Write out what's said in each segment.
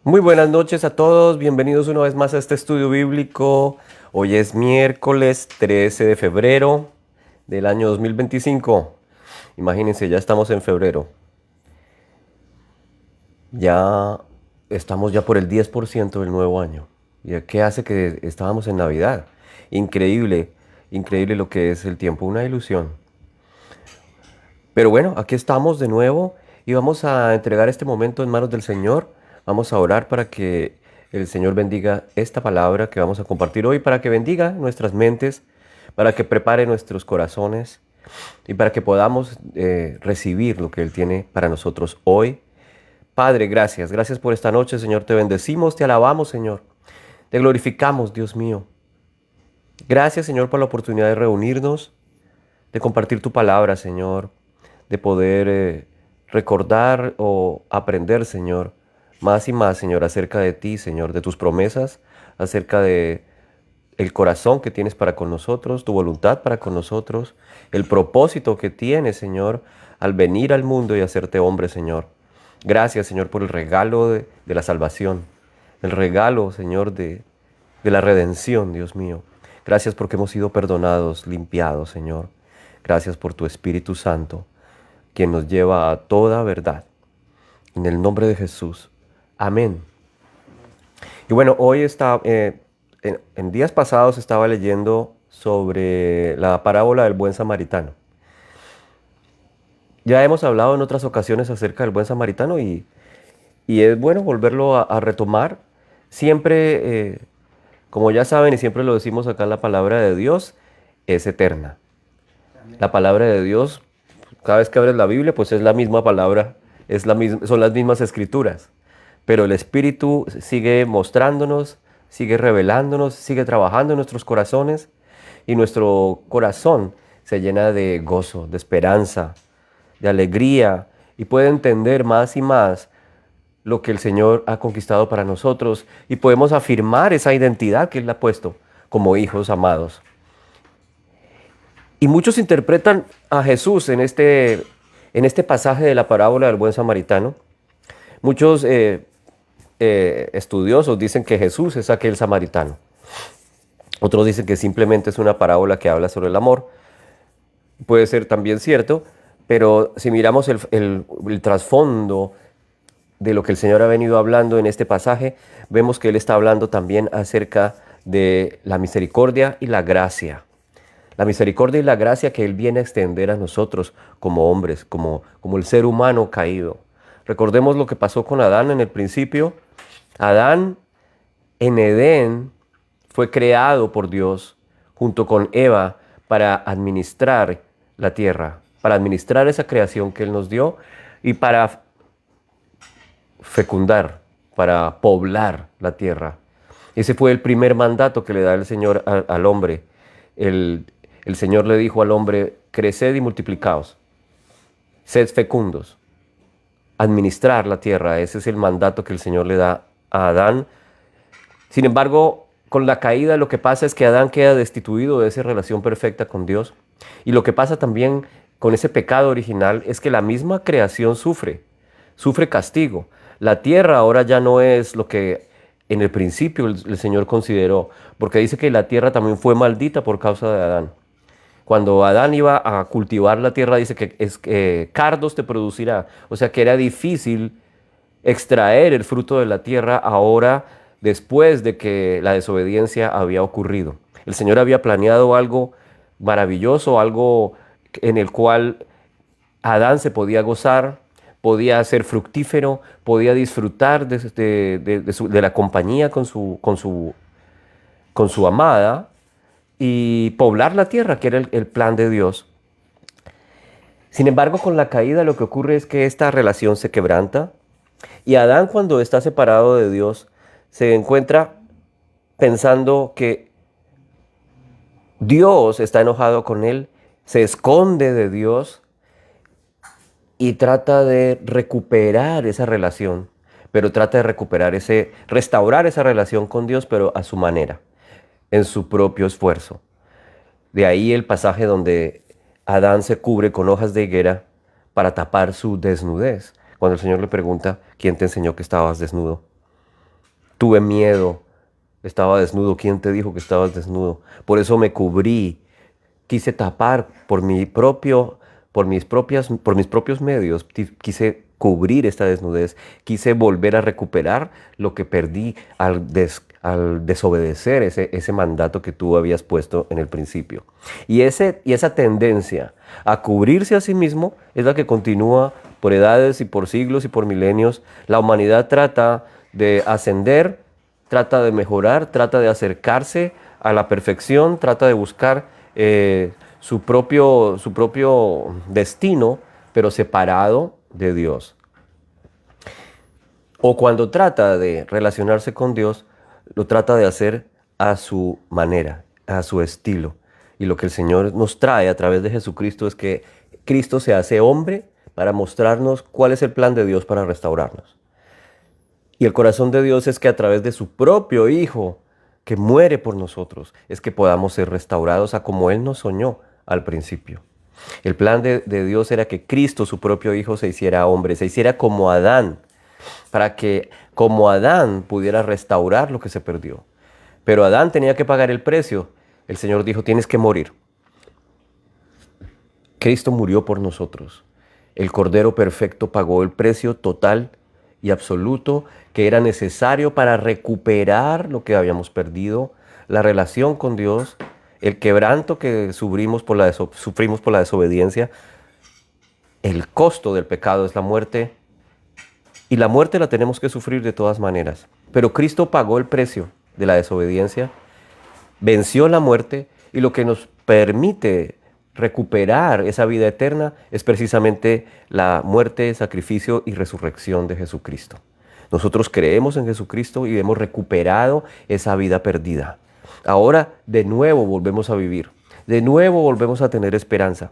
Muy buenas noches a todos, bienvenidos una vez más a este estudio bíblico. Hoy es miércoles 13 de febrero del año 2025. Imagínense, ya estamos en febrero. Ya estamos ya por el 10% del nuevo año. ¿Y qué hace que estábamos en Navidad? Increíble, increíble lo que es el tiempo, una ilusión. Pero bueno, aquí estamos de nuevo y vamos a entregar este momento en manos del Señor. Vamos a orar para que el Señor bendiga esta palabra que vamos a compartir hoy, para que bendiga nuestras mentes, para que prepare nuestros corazones y para que podamos recibir lo que Él tiene para nosotros hoy. Padre, gracias. Gracias por esta noche, Señor. Te bendecimos, te alabamos, Señor. Te glorificamos, Dios mío. Gracias, Señor, por la oportunidad de reunirnos, de compartir tu palabra, Señor, de poder recordar o aprender, Señor, más y más, Señor, acerca de ti, Señor, de tus promesas, acerca de el corazón que tienes para con nosotros, tu voluntad para con nosotros, el propósito que tienes, Señor, al venir al mundo y hacerte hombre, Señor. Gracias, Señor, por el regalo de la salvación, el regalo, Señor, de la redención, Dios mío. Gracias porque hemos sido perdonados, limpiados, Señor. Gracias por tu Espíritu Santo, quien nos lleva a toda verdad. En el nombre de Jesús. Amén. Y bueno, hoy está, en días pasados estaba leyendo sobre la parábola del buen samaritano. Ya hemos hablado en otras ocasiones acerca del buen samaritano y es bueno volverlo a retomar. Siempre, como ya saben y siempre lo decimos acá, la palabra de Dios es eterna. La palabra de Dios, cada vez que abres la Biblia, pues es la misma palabra, son las mismas escrituras. Pero el Espíritu sigue mostrándonos, sigue revelándonos, sigue trabajando en nuestros corazones y nuestro corazón se llena de gozo, de esperanza, de alegría y puede entender más y más lo que el Señor ha conquistado para nosotros y podemos afirmar esa identidad que Él ha puesto como hijos amados. Y muchos interpretan a Jesús en este pasaje de la parábola del buen samaritano. Muchos estudiosos dicen que Jesús es aquel samaritano. Otros dicen que simplemente es una parábola que habla sobre el amor. Puede ser también cierto, pero si miramos el trasfondo de lo que el Señor ha venido hablando en este pasaje, vemos que Él está hablando también acerca de la misericordia y la gracia. La misericordia y la gracia que Él viene a extender a nosotros como hombres, como el ser humano caído. Recordemos lo que pasó con Adán en el principio. Adán en Edén fue creado por Dios junto con Eva para administrar la tierra, para administrar esa creación que Él nos dio y para fecundar, para poblar la tierra. Ese fue el primer mandato que le da el Señor al hombre. El Señor le dijo al hombre, creced y multiplicaos, sed fecundos, administrar la tierra. Ese es el mandato que el Señor le da a Adán. Sin embargo, con la caída lo que pasa es que Adán queda destituido de esa relación perfecta con Dios. Y lo que pasa también con ese pecado original es que la misma creación sufre castigo. La tierra ahora ya no es lo que en el principio el Señor consideró, porque dice que la tierra también fue maldita por causa de Adán. Cuando Adán iba a cultivar la tierra, dice que cardos te producirá. O sea que era difícil extraer el fruto de la tierra ahora, después de que la desobediencia había ocurrido. El Señor había planeado algo maravilloso, algo en el cual Adán se podía gozar, podía ser fructífero, podía disfrutar de la compañía con su amada y poblar la tierra, que era el plan de Dios. Sin embargo, con la caída lo que ocurre es que esta relación se quebranta y Adán, cuando está separado de Dios, se encuentra pensando que Dios está enojado con él, se esconde de Dios y trata de recuperar esa relación, pero trata de restaurar esa relación con Dios, pero a su manera, en su propio esfuerzo. De ahí el pasaje donde Adán se cubre con hojas de higuera para tapar su desnudez. Cuando el Señor le pregunta, ¿quién te enseñó que estabas desnudo? Tuve miedo, estaba desnudo. ¿Quién te dijo que estabas desnudo? Por eso me cubrí. Quise tapar por mis propios medios. Quise cubrir esta desnudez. Quise volver a recuperar lo que perdí al desobedecer ese mandato que tú habías puesto en el principio. Y esa tendencia a cubrirse a sí mismo es la que continúa por edades y por siglos y por milenios. La humanidad trata de ascender, trata de mejorar, trata de acercarse a la perfección, trata de buscar su propio destino, pero separado de Dios. O cuando trata de relacionarse con Dios, lo trata de hacer a su manera, a su estilo. Y lo que el Señor nos trae a través de Jesucristo es que Cristo se hace hombre para mostrarnos cuál es el plan de Dios para restaurarnos. Y el corazón de Dios es que a través de su propio Hijo, que muere por nosotros, es que podamos ser restaurados a como Él nos soñó al principio. El plan de Dios era que Cristo, su propio Hijo, se hiciera hombre, se hiciera como Adán, para que como Adán pudiera restaurar lo que se perdió. Pero Adán tenía que pagar el precio. El Señor dijo, tienes que morir. Cristo murió por nosotros. El Cordero Perfecto pagó el precio total y absoluto que era necesario para recuperar lo que habíamos perdido, la relación con Dios, el quebranto que sufrimos por la desobediencia. El costo del pecado es la muerte, y la muerte la tenemos que sufrir de todas maneras. Pero Cristo pagó el precio de la desobediencia, venció la muerte, y lo que nos permite recuperar esa vida eterna es precisamente la muerte, sacrificio y resurrección de Jesucristo. Nosotros creemos en Jesucristo y hemos recuperado esa vida perdida. Ahora de nuevo volvemos a vivir, de nuevo volvemos a tener esperanza.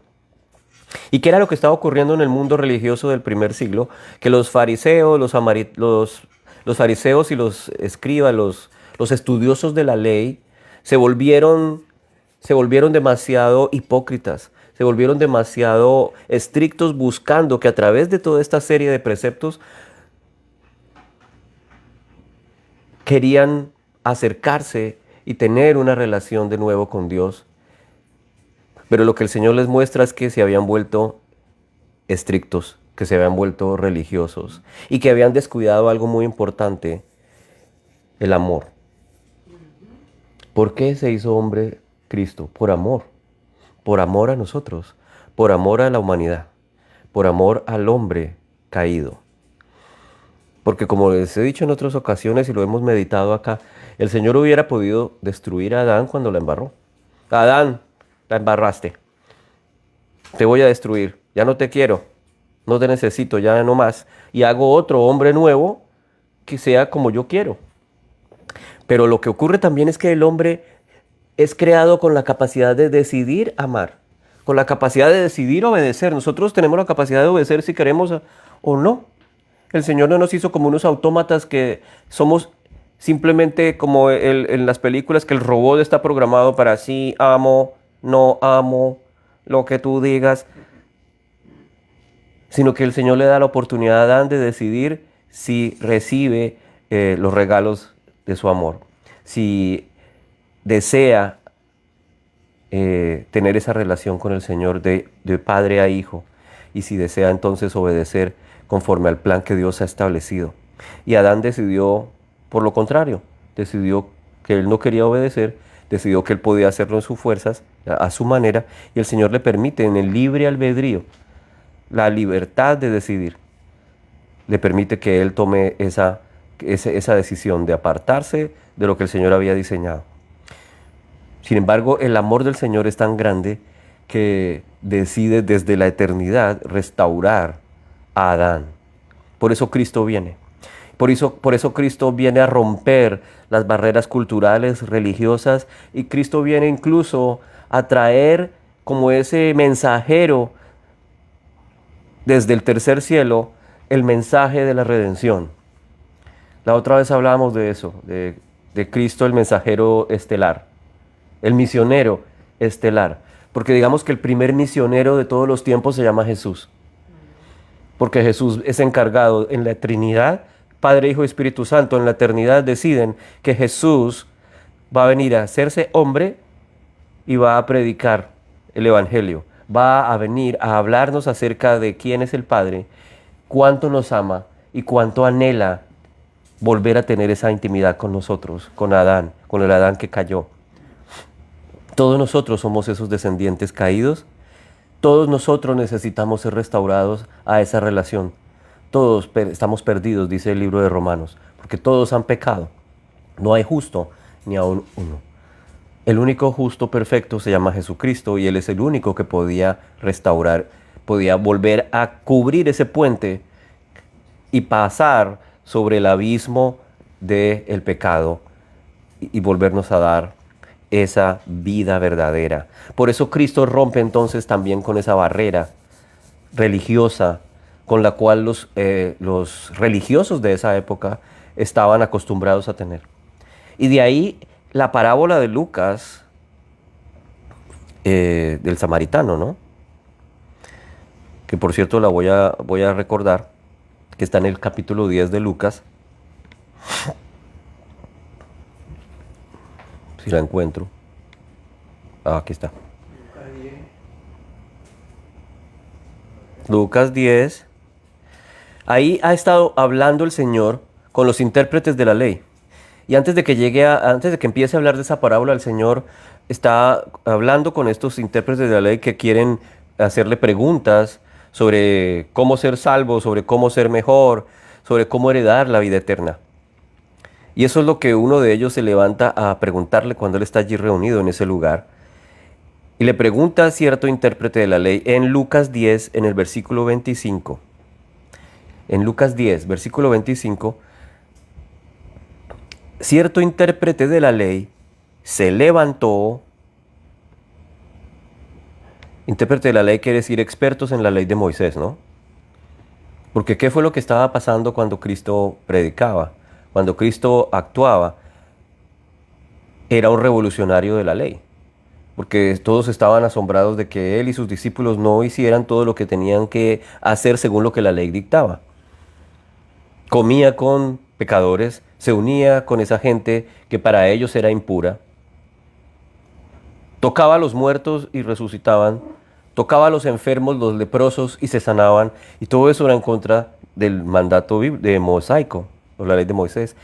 ¿Y qué era lo que estaba ocurriendo en el mundo religioso del primer siglo? Que los fariseos, los fariseos y los escribas, los estudiosos de la ley, se volvieron demasiado hipócritas, se volvieron demasiado estrictos, buscando que a través de toda esta serie de preceptos querían acercarse y tener una relación de nuevo con Dios. Pero lo que el Señor les muestra es que se habían vuelto estrictos, que se habían vuelto religiosos y que habían descuidado algo muy importante, el amor. ¿Por qué se hizo hombre Cristo? Por amor a nosotros, por amor a la humanidad, por amor al hombre caído. Porque como les he dicho en otras ocasiones y lo hemos meditado acá, el Señor hubiera podido destruir a Adán cuando la embarró. Adán, la embarraste. Te voy a destruir. Ya no te quiero. No te necesito, ya no más. Y hago otro hombre nuevo que sea como yo quiero. Pero lo que ocurre también es que el hombre es creado con la capacidad de decidir amar, con la capacidad de decidir obedecer. Nosotros tenemos la capacidad de obedecer si queremos o no. El Señor no nos hizo como unos autómatas que somos simplemente como en las películas, que el robot está programado para sí, amo, no amo, lo que tú digas. Sino que el Señor le da la oportunidad a Adán de decidir si recibe los regalos de su amor, si desea tener esa relación con el Señor de padre a hijo, y si desea entonces obedecer conforme al plan que Dios ha establecido. Y Adán decidió por lo contrario, decidió que él no quería obedecer, decidió que él podía hacerlo en sus fuerzas, a su manera, y el Señor le permite en el libre albedrío, la libertad de decidir, le permite que él tome esa decisión de apartarse de lo que el Señor había diseñado. Sin embargo, el amor del Señor es tan grande que decide desde la eternidad restaurar a Adán. Por eso Cristo viene. Por eso Cristo viene a romper las barreras culturales, religiosas, y Cristo viene incluso a traer como ese mensajero desde el tercer cielo el mensaje de la redención. La otra vez hablábamos de eso, de Cristo el mensajero estelar, el misionero estelar, porque digamos que el primer misionero de todos los tiempos se llama Jesús, porque Jesús es encargado en la Trinidad Padre, Hijo y Espíritu Santo, en la eternidad deciden que Jesús va a venir a hacerse hombre y va a predicar el Evangelio. Va a venir a hablarnos acerca de quién es el Padre, cuánto nos ama y cuánto anhela volver a tener esa intimidad con nosotros, con Adán, con el Adán que cayó. Todos nosotros somos esos descendientes caídos. Todos nosotros necesitamos ser restaurados a esa relación. Todos estamos perdidos, dice el libro de Romanos, porque todos han pecado. No hay justo ni aun uno. El único justo perfecto se llama Jesucristo y Él es el único que podía restaurar, podía volver a cubrir ese puente y pasar sobre el abismo del pecado y volvernos a dar esa vida verdadera. Por eso Cristo rompe entonces también con esa barrera religiosa con la cual los religiosos de esa época estaban acostumbrados a tener. Y de ahí la parábola de Lucas, del samaritano, ¿no? Que por cierto la voy a recordar, que está en el capítulo 10 de Lucas. Si la encuentro. Aquí está. Lucas 10. Ahí ha estado hablando el Señor con los intérpretes de la ley. Y antes de que empiece a hablar de esa parábola, el Señor está hablando con estos intérpretes de la ley que quieren hacerle preguntas sobre cómo ser salvo, sobre cómo ser mejor, sobre cómo heredar la vida eterna. Y eso es lo que uno de ellos se levanta a preguntarle cuando él está allí reunido en ese lugar. Y le pregunta a cierto intérprete de la ley en Lucas 10, en el versículo 25. En Lucas 10, versículo 25, cierto intérprete de la ley se levantó. Intérprete de la ley quiere decir expertos en la ley de Moisés, ¿no? Porque ¿qué fue lo que estaba pasando cuando Cristo predicaba? Cuando Cristo actuaba, era un revolucionario de la ley. Porque todos estaban asombrados de que él y sus discípulos no hicieran todo lo que tenían que hacer según lo que la ley dictaba. Comía con pecadores, se unía con esa gente que para ellos era impura. Tocaba a los muertos y resucitaban. Tocaba a los enfermos, los leprosos y se sanaban. Y todo eso era en contra del mandato de mosaico, o la ley de Moisés.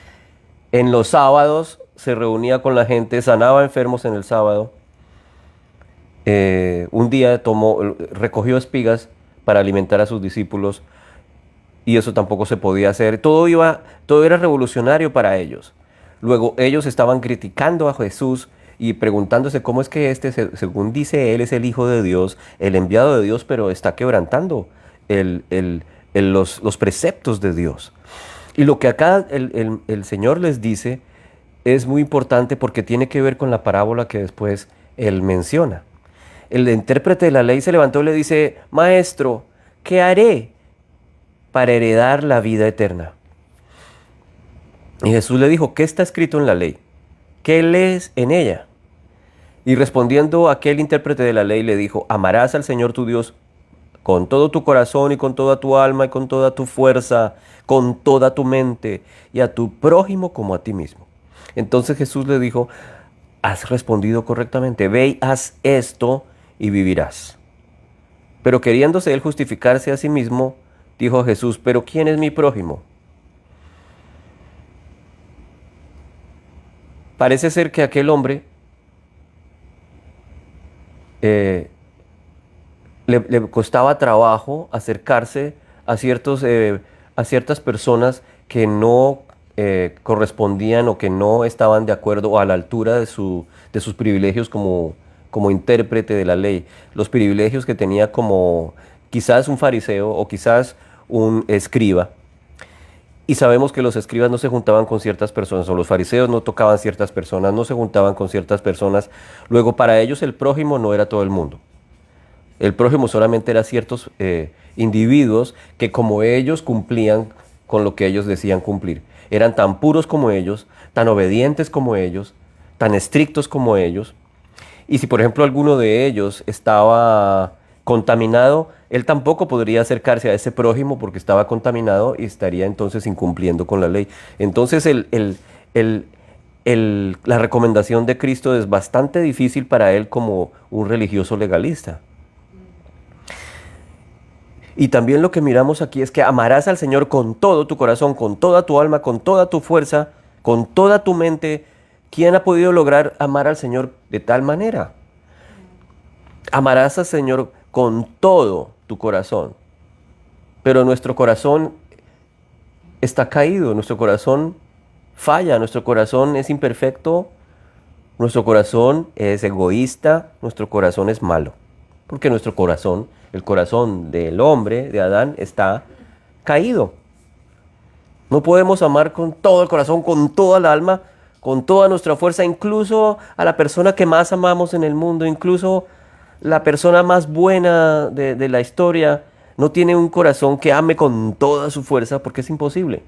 En los sábados se reunía con la gente, sanaba enfermos en el sábado. Un día recogió espigas para alimentar a sus discípulos y eso tampoco se podía hacer. Todo era revolucionario para ellos. Luego ellos estaban criticando a Jesús y preguntándose cómo es que según dice él, es el Hijo de Dios, el enviado de Dios, pero está quebrantando los preceptos de Dios. Y lo que acá el Señor les dice es muy importante porque tiene que ver con la parábola que después él menciona. El intérprete de la ley se levantó y le dice: Maestro, ¿qué haré para heredar la vida eterna? Y Jesús le dijo: ¿qué está escrito en la ley? ¿Qué lees en ella? Y respondiendo aquel intérprete de la ley le dijo: amarás al Señor tu Dios con todo tu corazón y con toda tu alma y con toda tu fuerza, con toda tu mente, y a tu prójimo como a ti mismo. Entonces Jesús le dijo: has respondido correctamente, ve y haz esto y vivirás. Pero queriéndose él justificarse a sí mismo, dijo Jesús: ¿pero quién es mi prójimo? Parece ser que aquel hombre le costaba trabajo acercarse a ciertas personas que no correspondían o que no estaban de acuerdo o a la altura de sus privilegios como intérprete de la ley. Los privilegios que tenía como quizás un fariseo o quizás un escriba. Y sabemos que los escribas no se juntaban con ciertas personas, o los fariseos no tocaban ciertas personas, no se juntaban con ciertas personas. Luego, para ellos el prójimo no era todo el mundo. El prójimo solamente era ciertos individuos que, como ellos, cumplían con lo que ellos decían cumplir. Eran tan puros como ellos, tan obedientes como ellos, tan estrictos como ellos. Y si, por ejemplo, alguno de ellos estaba contaminado, él tampoco podría acercarse a ese prójimo porque estaba contaminado y estaría entonces incumpliendo con la ley. Entonces el- la recomendación de Cristo es bastante difícil para él como un religioso legalista. Y también lo que miramos aquí es que amarás al Señor con todo tu corazón, con toda tu alma, con toda tu fuerza, con toda tu mente. ¿Quién ha podido lograr amar al Señor de tal manera? Amarás al Señor con todo tu corazón. Pero nuestro corazón está caído, nuestro corazón falla, nuestro corazón es imperfecto, nuestro corazón es egoísta, nuestro corazón es malo. Porque nuestro corazón, el corazón del hombre, de Adán, está caído. No podemos amar con todo el corazón, con toda el alma, con toda nuestra fuerza, incluso a la persona que más amamos en el mundo, incluso la persona más buena de la historia, no tiene un corazón que ame con toda su fuerza porque es imposible.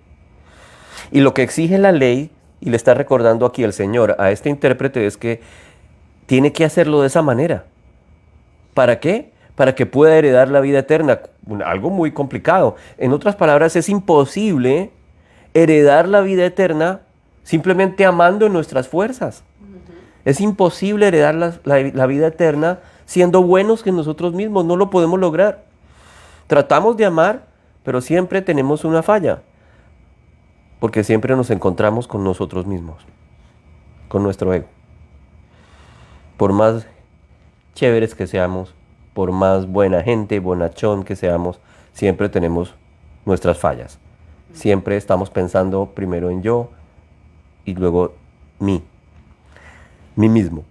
Y lo que exige la ley, y le está recordando aquí el Señor a este intérprete, es que tiene que hacerlo de esa manera. ¿Para qué? Para que pueda heredar la vida eterna. Algo muy complicado. En otras palabras, es imposible heredar la vida eterna simplemente amando en nuestras fuerzas. Es imposible heredar la vida eterna siendo buenos que nosotros mismos. No lo podemos lograr. Tratamos de amar, pero siempre tenemos una falla. Porque siempre nos encontramos con nosotros mismos, con nuestro ego. Por más chéveres que seamos, por más buena gente, bonachón que seamos, siempre tenemos nuestras fallas. Siempre estamos pensando primero en yo y luego mí mismo.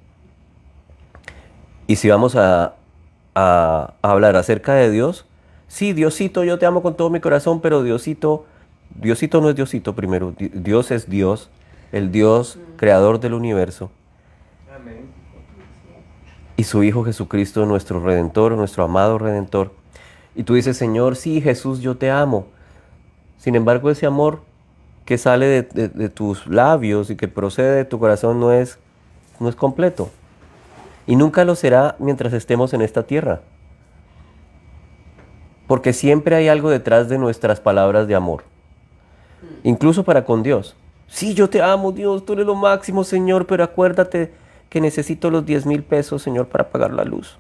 Y si vamos a hablar acerca de Dios, sí, Diosito, yo te amo con todo mi corazón, pero Diosito no es Diosito primero. Dios es Dios, el Dios creador del universo. Amén. Y su Hijo Jesucristo, nuestro Redentor, nuestro amado Redentor. Y tú dices, Señor, sí, Jesús, yo te amo. Sin embargo, ese amor que sale de tus labios y que procede de tu corazón no es completo. Y nunca lo será mientras estemos en esta tierra. Porque siempre hay algo detrás de nuestras palabras de amor. Incluso para con Dios. Sí, yo te amo, Dios, tú eres lo máximo, Señor, pero acuérdate que necesito los 10,000 pesos, Señor, para pagar la luz.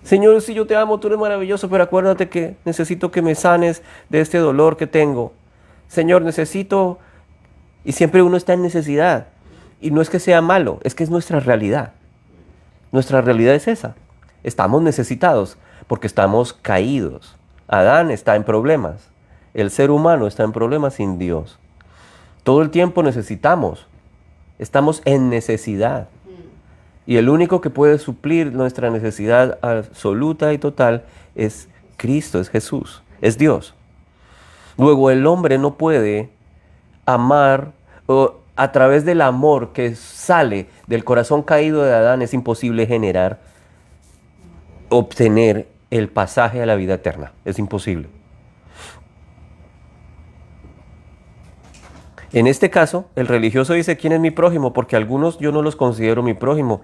Señor, sí, yo te amo, tú eres maravilloso, pero acuérdate que necesito que me sanes de este dolor que tengo. Señor, necesito... Y siempre uno está en necesidad. Y no es que sea malo, es que es nuestra realidad. Nuestra realidad es esa. Estamos necesitados porque estamos caídos. Adán está en problemas. El ser humano está en problemas sin Dios. Todo el tiempo necesitamos. Estamos en necesidad. Y el único que puede suplir nuestra necesidad absoluta y total es Cristo, es Jesús, es Dios. Luego el hombre no puede amar, o a través del amor que sale del corazón caído de Adán es imposible obtener el pasaje a la vida eterna. Es imposible. En este caso, el religioso dice, ¿quién es mi prójimo? Porque algunos yo no los considero mi prójimo.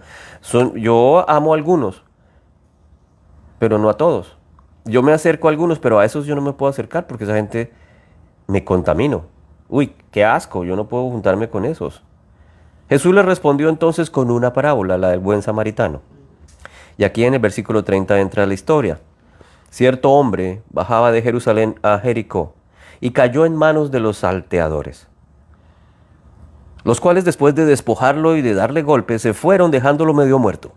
Yo amo a algunos, pero no a todos. Yo me acerco a algunos, pero a esos yo no me puedo acercar porque esa gente me contamino. Uy, qué asco, yo no puedo juntarme con esos. Jesús le respondió entonces con una parábola, la del buen samaritano. Y aquí en el versículo 30 entra la historia. Cierto hombre bajaba de Jerusalén a Jericó y cayó en manos de los salteadores, los cuales después de despojarlo y de darle golpes se fueron dejándolo medio muerto.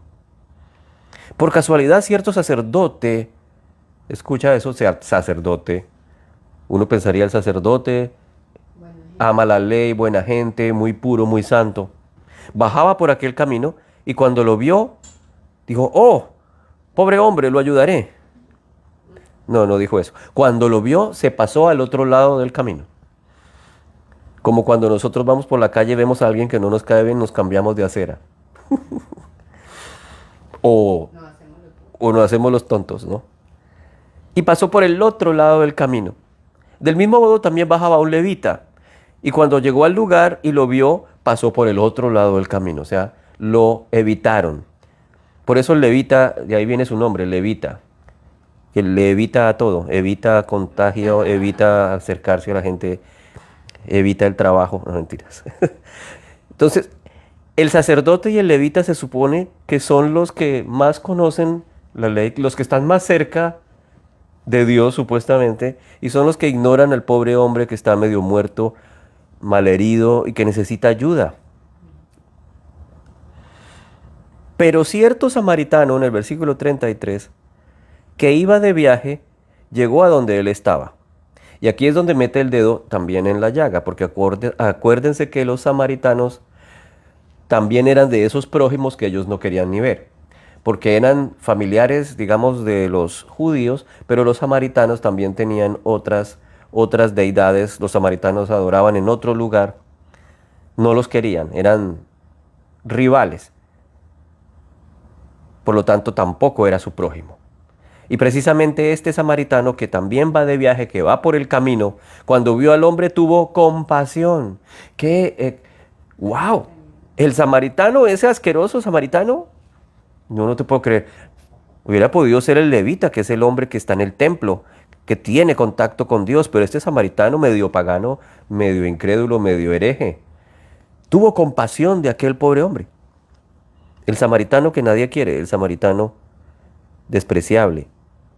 Por casualidad cierto sacerdote, escucha eso, sacerdote, uno pensaría el sacerdote, ama la ley, buena gente, muy puro, muy santo, bajaba por aquel camino y cuando lo vio, dijo, oh, pobre hombre, lo ayudaré. No dijo eso. Cuando lo vio, se pasó al otro lado del camino. Como cuando nosotros vamos por la calle y vemos a alguien que no nos cae bien, nos cambiamos de acera. o nos hacemos los tontos, ¿no? Y pasó por el otro lado del camino. Del mismo modo también bajaba un levita. Y cuando llegó al lugar y lo vio, pasó por el otro lado del camino. O sea, lo evitaron. Por eso el levita, de ahí viene su nombre, levita. que le evita a todo, evita contagio, evita acercarse a la gente, evita el trabajo, no mentiras. Entonces, el sacerdote y el levita se supone que son los que más conocen la ley, los que están más cerca de Dios supuestamente, y son los que ignoran al pobre hombre que está medio muerto, malherido y que necesita ayuda. Pero cierto samaritano, en el versículo 33, que iba de viaje, llegó a donde él estaba. Y aquí es donde mete el dedo también en la llaga, porque acuérdense que los samaritanos también eran de esos prójimos que ellos no querían ni ver, porque eran familiares, digamos, de los judíos, pero los samaritanos también tenían otras deidades. Los samaritanos adoraban en otro lugar, no los querían, eran rivales, por lo tanto tampoco era su prójimo. Y precisamente este samaritano que también va de viaje, que va por el camino, cuando vio al hombre tuvo compasión. ¡Wow! El samaritano, ese asqueroso samaritano, no te puedo creer. Hubiera podido ser el levita, que es el hombre que está en el templo, que tiene contacto con Dios, pero este samaritano medio pagano, medio incrédulo, medio hereje, tuvo compasión de aquel pobre hombre. El samaritano que nadie quiere, el samaritano despreciable.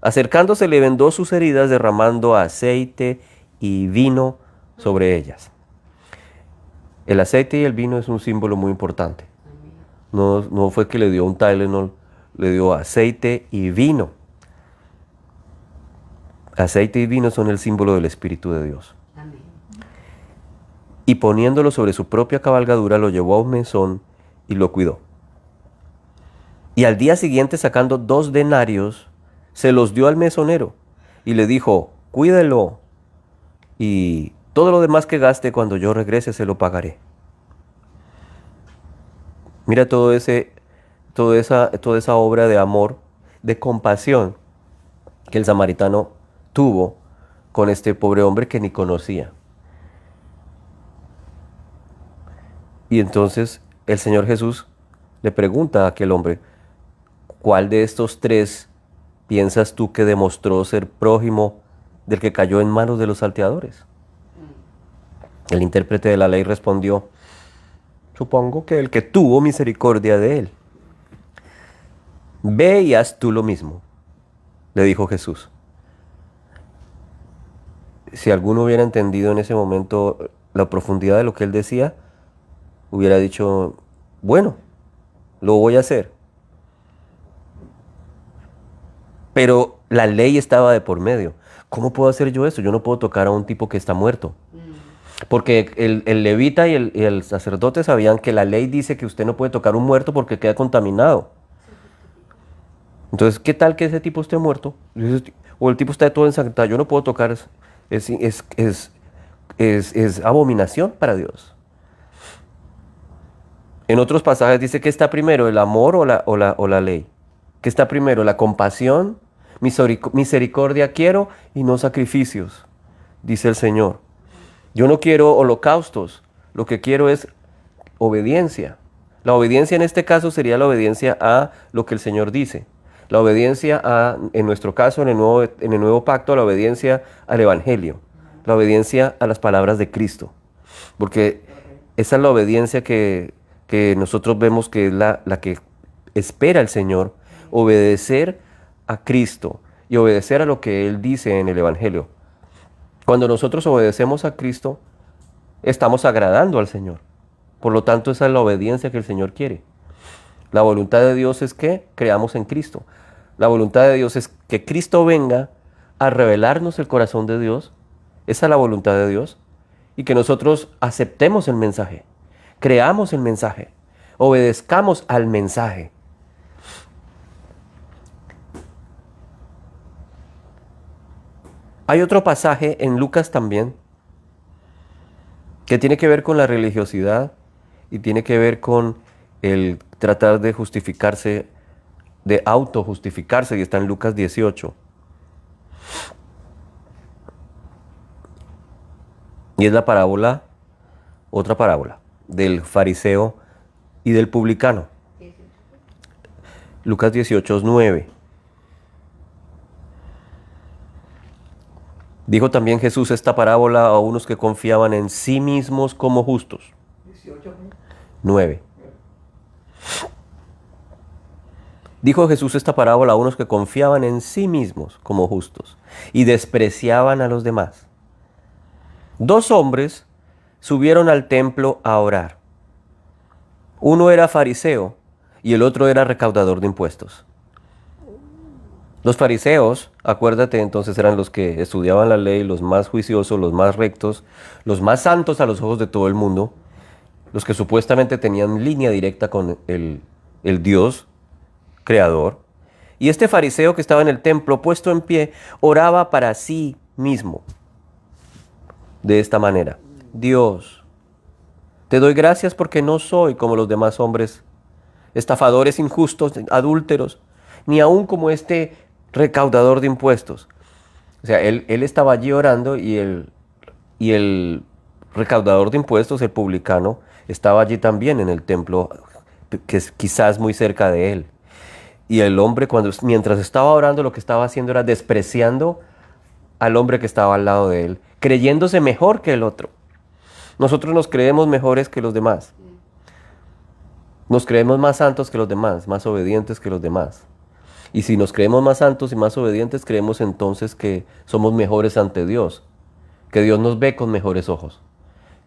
Acercándose le vendó sus heridas derramando aceite y vino sobre ellas. El aceite y el vino es un símbolo muy importante. No fue que le dio un Tylenol, le dio aceite y vino. Aceite y vino son el símbolo del Espíritu de Dios. Amén. Y poniéndolo sobre su propia cabalgadura, lo llevó a un mesón y lo cuidó. Y al día siguiente, sacando 2 denarios, se los dio al mesonero y le dijo: cuídelo, y todo lo demás que gaste cuando yo regrese se lo pagaré. Mira toda esa obra de amor, de compasión que el samaritano tuvo con este pobre hombre que ni conocía. Y entonces el Señor Jesús le pregunta a aquel hombre: ¿cuál de estos 3 piensas tú que demostró ser prójimo del que cayó en manos de los salteadores? El intérprete de la ley respondió: supongo que el que tuvo misericordia de él. Ve y haz tú lo mismo, le dijo Jesús. Si alguno hubiera entendido en ese momento la profundidad de lo que él decía, hubiera dicho: bueno, lo voy a hacer. Pero la ley estaba de por medio. ¿Cómo puedo hacer yo eso? Yo no puedo tocar a un tipo que está muerto. Porque el levita y el sacerdote sabían que la ley dice que usted no puede tocar un muerto porque queda contaminado. Entonces, ¿qué tal que ese tipo esté muerto? O el tipo está todo ensangrentado. Yo no puedo tocar. Es abominación para Dios. En otros pasajes dice que está primero el amor o la ley. ¿Qué está primero? La compasión, misericordia quiero y no sacrificios, dice el Señor. Yo no quiero holocaustos, lo que quiero es obediencia. La obediencia en este caso sería la obediencia a lo que el Señor dice. La obediencia en nuestro caso, en el nuevo pacto, la obediencia al Evangelio. La obediencia a las palabras de Cristo. Porque esa es la obediencia que nosotros vemos que es la que espera el Señor. Obedecer a Cristo y obedecer a lo que Él dice en el Evangelio. Cuando nosotros obedecemos a Cristo, estamos agradando al Señor. Por lo tanto, esa es la obediencia que el Señor quiere. La voluntad de Dios es que creamos en Cristo. La voluntad de Dios es que Cristo venga a revelarnos el corazón de Dios. Esa es la voluntad de Dios. Y que nosotros aceptemos el mensaje, creamos el mensaje, obedezcamos al mensaje. Hay otro pasaje en Lucas también que tiene que ver con la religiosidad y tiene que ver con el tratar de justificarse, de autojustificarse, y está en Lucas 18. Y es la parábola, otra parábola, del fariseo y del publicano. Lucas 18:9. Dijo también Jesús esta parábola a unos que confiaban en sí mismos como justos. 9. Dijo Jesús esta parábola a unos que confiaban en sí mismos como justos y despreciaban a los demás. 2 hombres subieron al templo a orar. Uno era fariseo y el otro era recaudador de impuestos. Los fariseos, acuérdate, entonces eran los que estudiaban la ley, los más juiciosos, los más rectos, los más santos a los ojos de todo el mundo, los que supuestamente tenían línea directa con el Dios creador. Y este fariseo que estaba en el templo, puesto en pie, oraba para sí mismo de esta manera: Dios, te doy gracias porque no soy como los demás hombres, estafadores, injustos, adúlteros, ni aún como este recaudador de impuestos. O sea, él estaba allí orando y el recaudador de impuestos, el publicano, estaba allí también en el templo, que es quizás muy cerca de él. Y el hombre, mientras estaba orando, lo que estaba haciendo era despreciando al hombre que estaba al lado de él, creyéndose mejor que el otro. Nosotros nos creemos mejores que los demás. Nos creemos más santos que los demás, más obedientes que los demás. Y si nos creemos más santos y más obedientes, creemos entonces que somos mejores ante Dios, que Dios nos ve con mejores ojos,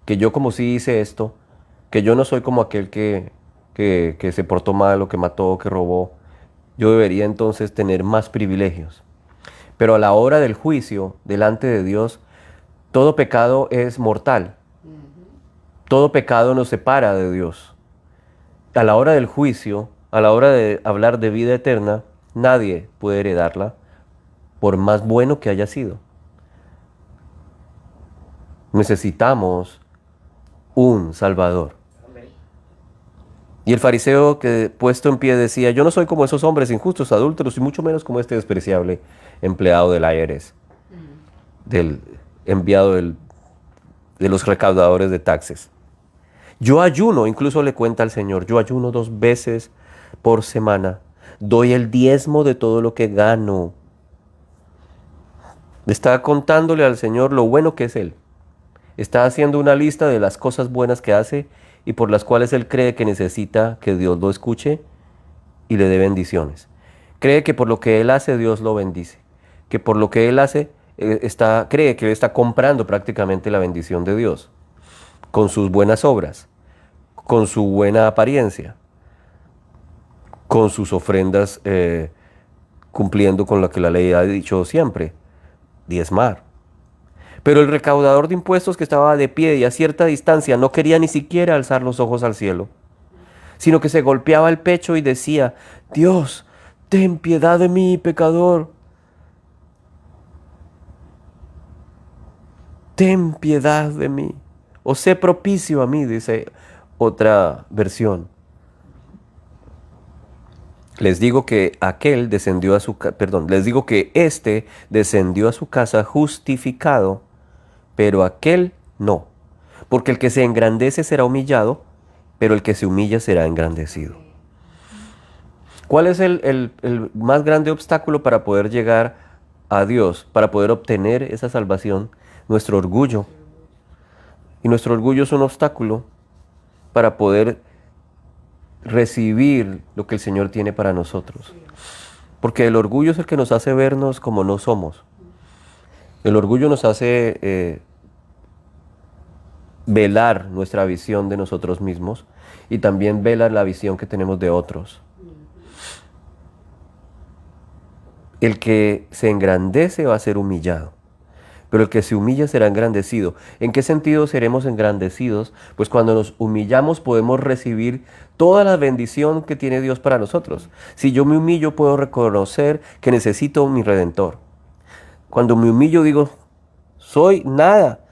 que yo como sí hice esto, que yo no soy como aquel que se portó mal o que mató o que robó. Yo debería entonces tener más privilegios. Pero a la hora del juicio, delante de Dios, todo pecado es mortal. Todo pecado nos separa de Dios. A la hora del juicio, a la hora de hablar de vida eterna, nadie puede heredarla, por más bueno que haya sido. Necesitamos un Salvador. Y el fariseo, que puesto en pie, decía: yo no soy como esos hombres injustos, adúlteros, y mucho menos como este despreciable empleado del IRS, del enviado de los recaudadores de taxes. Yo ayuno, incluso le cuenta al Señor, yo ayuno 2 veces por semana, doy el diezmo de todo lo que gano. Está contándole al Señor lo bueno que es Él. Está haciendo una lista de las cosas buenas que hace y por las cuales él cree que necesita que Dios lo escuche y le dé bendiciones. Cree que por lo que él hace, Dios lo bendice. Que por lo que él hace, cree que él está comprando prácticamente la bendición de Dios, con sus buenas obras, con su buena apariencia, con sus ofrendas, cumpliendo con lo que la ley ha dicho siempre: diezmar. Pero el recaudador de impuestos, que estaba de pie y a cierta distancia, no quería ni siquiera alzar los ojos al cielo, sino que se golpeaba el pecho y decía: Dios, ten piedad de mí, pecador. Ten piedad de mí. O sé propicio a mí, dice otra versión. Les digo que les digo que éste descendió a su casa justificado, pero aquel no. Porque el que se engrandece será humillado, pero el que se humilla será engrandecido. ¿Cuál es el más grande obstáculo para poder llegar a Dios, para poder obtener esa salvación? Nuestro orgullo. Y nuestro orgullo es un obstáculo para poder recibir lo que el Señor tiene para nosotros. Porque el orgullo es el que nos hace vernos como no somos. El orgullo nos hace velar nuestra visión de nosotros mismos y también velar la visión que tenemos de otros. El que se engrandece va a ser humillado, pero el que se humilla será engrandecido. ¿En qué sentido seremos engrandecidos? Pues cuando nos humillamos podemos recibir toda la bendición que tiene Dios para nosotros. Si yo me humillo, puedo reconocer que necesito mi Redentor. Cuando me humillo digo: soy nada,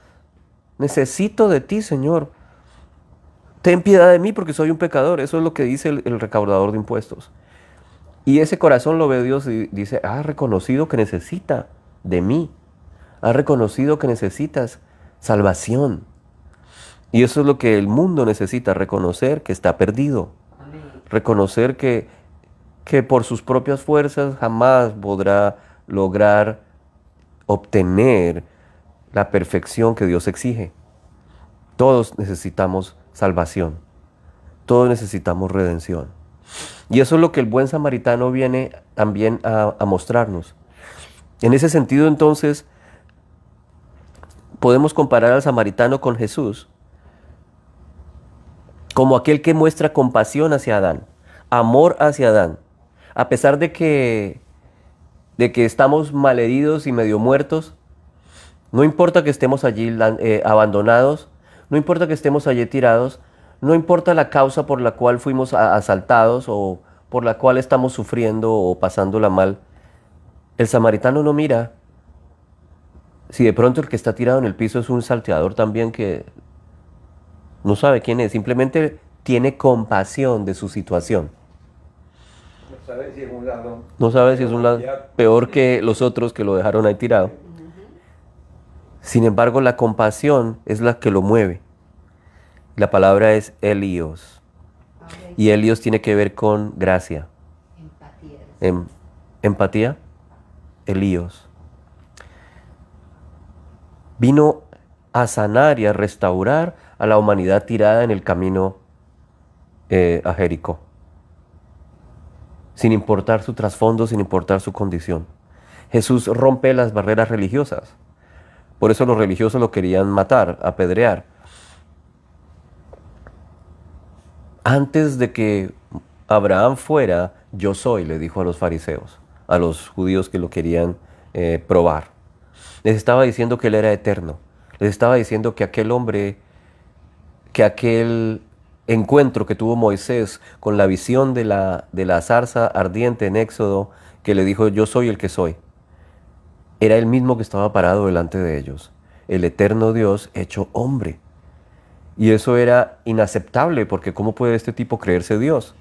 necesito de ti, Señor. Ten piedad de mí porque soy un pecador. Eso es lo que dice el recaudador de impuestos. Y ese corazón lo ve Dios y dice: ha reconocido que necesita de mí. Ha reconocido que necesitas salvación. Y eso es lo que el mundo necesita: reconocer que está perdido. Amén. Reconocer que por sus propias fuerzas jamás podrá lograr obtener la perfección que Dios exige. Todos necesitamos salvación. Todos necesitamos redención. Y eso es lo que el buen samaritano viene también a mostrarnos. En ese sentido, entonces, podemos comparar al samaritano con Jesús como aquel que muestra compasión hacia Adán, amor hacia Adán. A pesar de que estamos malheridos y medio muertos, no importa que estemos allí abandonados, no importa que estemos allí tirados, no importa la causa por la cual fuimos asaltados o por la cual estamos sufriendo o pasándola mal, el samaritano no mira si de pronto el que está tirado en el piso es un salteador también que no sabe quién es, simplemente tiene compasión de su situación. No sabe si es un ladrón. No sabe si es un ladrón peor que los otros que lo dejaron ahí tirado. Sin embargo, la compasión es la que lo mueve. La palabra es Elios. Y Elios tiene que ver con gracia. Empatía. Elios. Vino a sanar y a restaurar a la humanidad tirada en el camino a Jericó. Sin importar su trasfondo, sin importar su condición. Jesús rompe las barreras religiosas. Por eso los religiosos lo querían matar, apedrear. Antes de que Abraham fuera, yo soy, le dijo a los fariseos, a los judíos que lo querían probar. Les estaba diciendo que él era eterno. Les estaba diciendo que aquel hombre, que aquel encuentro que tuvo Moisés con la visión de la zarza ardiente en Éxodo, que le dijo, yo soy el que soy, era el mismo que estaba parado delante de ellos, el eterno Dios hecho hombre. Y eso era inaceptable, porque ¿cómo puede este tipo creerse Dios?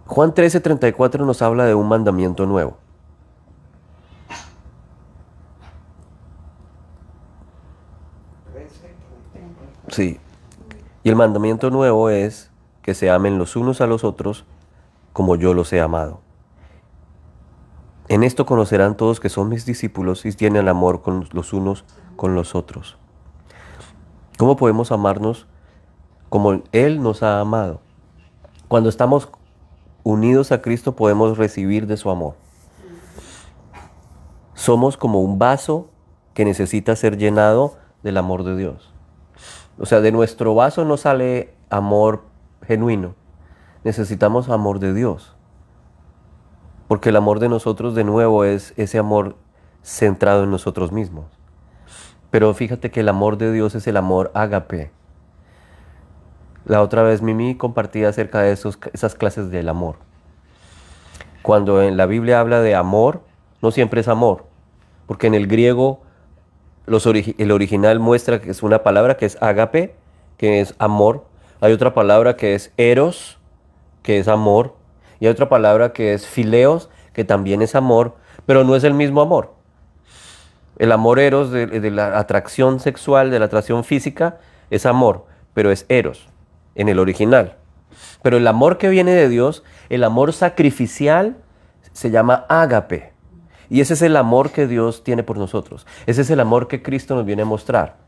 Juan 13:34 nos habla de un mandamiento nuevo. Sí. Y el mandamiento nuevo es que se amen los unos a los otros como yo los he amado. En esto conocerán todos que son mis discípulos y tienen amor con los unos con los otros. ¿Cómo podemos amarnos como Él nos ha amado? Cuando estamos unidos a Cristo podemos recibir de su amor. Somos como un vaso que necesita ser llenado del amor de Dios. O sea, de nuestro vaso no sale amor genuino. Necesitamos amor de Dios. Porque el amor de nosotros, de nuevo, es ese amor centrado en nosotros mismos. Pero fíjate que el amor de Dios es el amor ágape. La otra vez Mimi compartía acerca de esas clases del amor. Cuando en la Biblia habla de amor, no siempre es amor. Porque en el griego el original muestra que es una palabra que es ágape, que es amor. Hay otra palabra que es eros, que es amor. Y hay otra palabra que es fileos, que también es amor, pero no es el mismo amor. El amor eros de la atracción sexual, de la atracción física, es amor, pero es eros en el original. Pero el amor que viene de Dios, el amor sacrificial, se llama ágape. Y ese es el amor que Dios tiene por nosotros. Ese es el amor que Cristo nos viene a mostrar.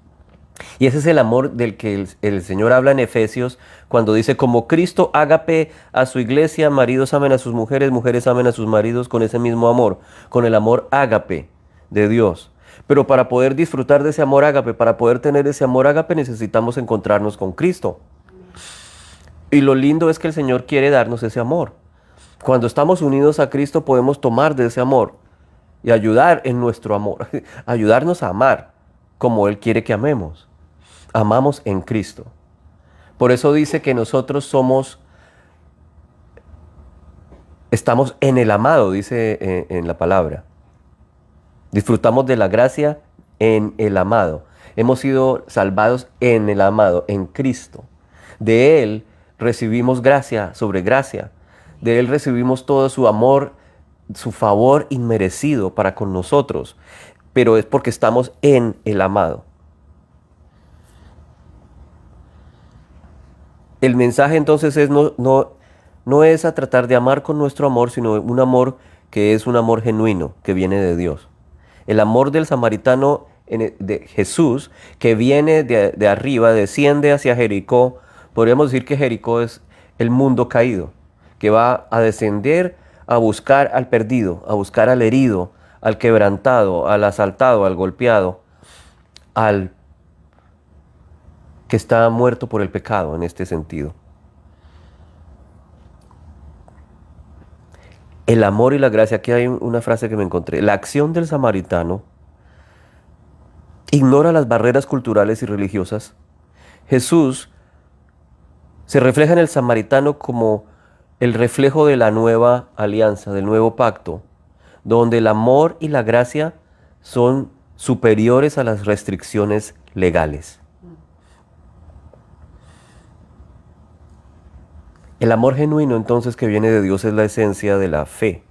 Y ese es el amor del que el Señor habla en Efesios cuando dice, como Cristo ágape a su iglesia, maridos amen a sus mujeres, mujeres amen a sus maridos con ese mismo amor, con el amor ágape de Dios. Pero para poder disfrutar de ese amor ágape, para poder tener ese amor ágape, necesitamos encontrarnos con Cristo. Y lo lindo es que el Señor quiere darnos ese amor. Cuando estamos unidos a Cristo podemos tomar de ese amor y ayudar en nuestro amor, ayudarnos a amar como Él quiere que amemos. Amamos en Cristo. Por eso dice que nosotros estamos en el amado, dice en la palabra. Disfrutamos de la gracia en el amado. Hemos sido salvados en el amado, en Cristo. De Él recibimos gracia sobre gracia. De Él recibimos todo su amor, su favor inmerecido para con nosotros. Pero es porque estamos en el amado. El mensaje entonces es no no es a tratar de amar con nuestro amor, sino un amor que es un amor genuino, que viene de Dios. El amor del samaritano de Jesús, que viene de arriba, desciende hacia Jericó. Podríamos decir que Jericó es el mundo caído, que va a descender a buscar al perdido, a buscar al herido, al quebrantado, al asaltado, al golpeado, al que está muerto por el pecado en este sentido. El amor y la gracia, aquí hay una frase que me encontré. La acción del samaritano ignora las barreras culturales y religiosas. Jesús se refleja en el samaritano como el reflejo de la nueva alianza, del nuevo pacto, donde el amor y la gracia son superiores a las restricciones legales. El amor genuino entonces que viene de Dios es la esencia de la fe.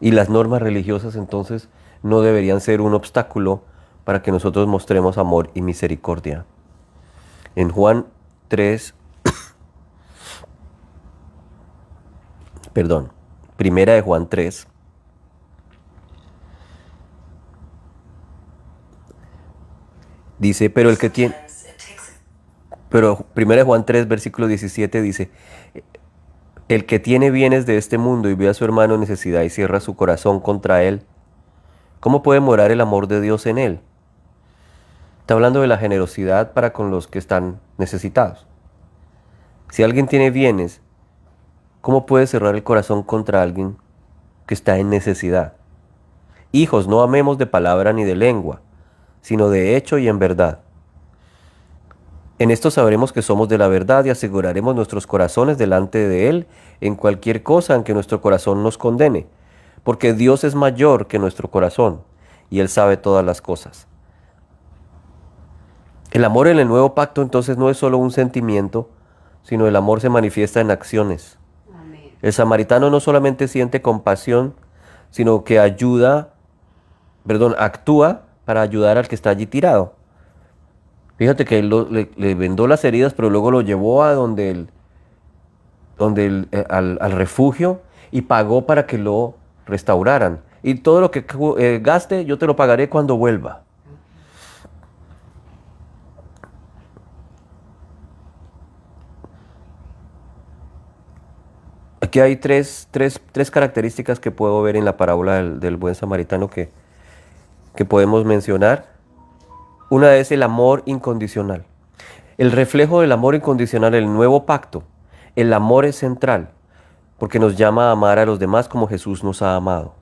Y las normas religiosas entonces no deberían ser un obstáculo para que nosotros mostremos amor y misericordia. En Juan 3, primera de Juan 3, dice, primera de Juan 3, versículo 17 dice, el que tiene bienes de este mundo y ve a su hermano en necesidad y cierra su corazón contra él, ¿cómo puede morar el amor de Dios en él? Está hablando de la generosidad para con los que están necesitados. Si alguien tiene bienes, ¿cómo puede cerrar el corazón contra alguien que está en necesidad? Hijos, no amemos de palabra ni de lengua, sino de hecho y en verdad. En esto sabremos que somos de la verdad y aseguraremos nuestros corazones delante de Él en cualquier cosa en que nuestro corazón nos condene, porque Dios es mayor que nuestro corazón y Él sabe todas las cosas. El amor en el nuevo pacto entonces no es solo un sentimiento, sino el amor se manifiesta en acciones. Amén. El samaritano no solamente siente compasión, sino que actúa para ayudar al que está allí tirado. Fíjate que él le vendó las heridas, pero luego lo llevó a al refugio y pagó para que lo restauraran. Y todo lo que gaste, yo te lo pagaré cuando vuelva. Aquí hay tres características que puedo ver en la parábola del buen samaritano que podemos mencionar. Una es el amor incondicional. El reflejo del amor incondicional, el nuevo pacto. El amor es central, porque nos llama a amar a los demás como Jesús nos ha amado.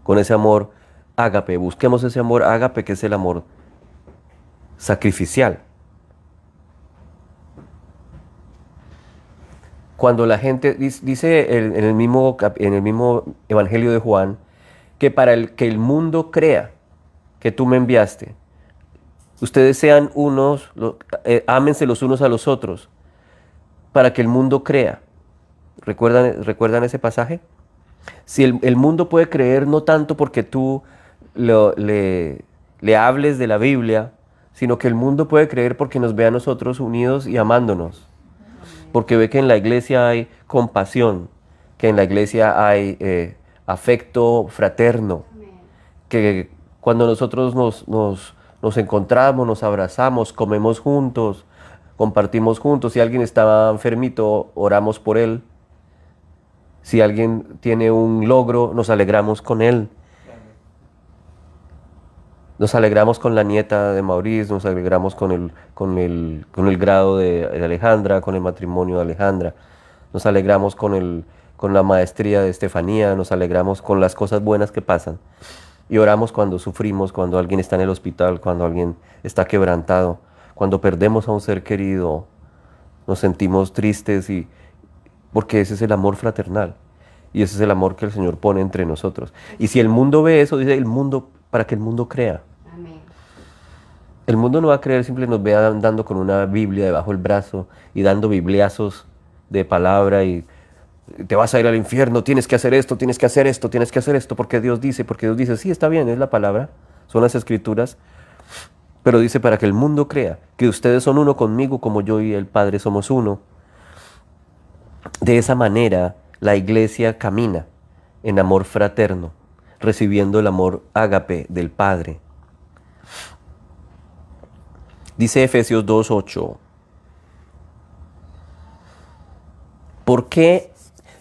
Con ese amor ágape, busquemos ese amor ágape que es el amor sacrificial. Cuando la gente, dice en el mismo Evangelio de Juan, que para que el mundo crea que tú me enviaste, ustedes sean unos, ámense los unos a los otros, para que el mundo crea. ¿Recuerdan ese pasaje? Si el mundo puede creer no tanto porque tú le hables de la Biblia, sino que el mundo puede creer porque nos ve a nosotros unidos y amándonos. Porque ve que en la iglesia hay compasión, que en la iglesia hay afecto fraterno, que cuando nosotros nos encontramos, nos abrazamos, comemos juntos, compartimos juntos. Si alguien está enfermito, oramos por él. Si alguien tiene un logro, nos alegramos con él. Nos alegramos con la nieta de Maurice, nos alegramos con el grado de Alejandra, con el matrimonio de Alejandra. Nos alegramos con la maestría de Estefanía, nos alegramos con las cosas buenas que pasan. Y oramos cuando sufrimos, cuando alguien está en el hospital, cuando alguien está quebrantado, cuando perdemos a un ser querido, nos sentimos tristes porque ese es el amor fraternal. Y ese es el amor que el Señor pone entre nosotros. Y si el mundo ve eso, dice el mundo, para que el mundo crea. Amén. El mundo no va a creer, simplemente nos ve andando con una Biblia debajo del brazo y dando bibliazos de palabra y te vas a ir al infierno, tienes que hacer esto, tienes que hacer esto, tienes que hacer esto, porque Dios dice, sí, está bien, es la palabra, son las escrituras, pero dice para que el mundo crea que ustedes son uno conmigo como yo y el Padre somos uno. De esa manera, la iglesia camina en amor fraterno, recibiendo el amor ágape del Padre. Dice Efesios 2:8. ¿Por qué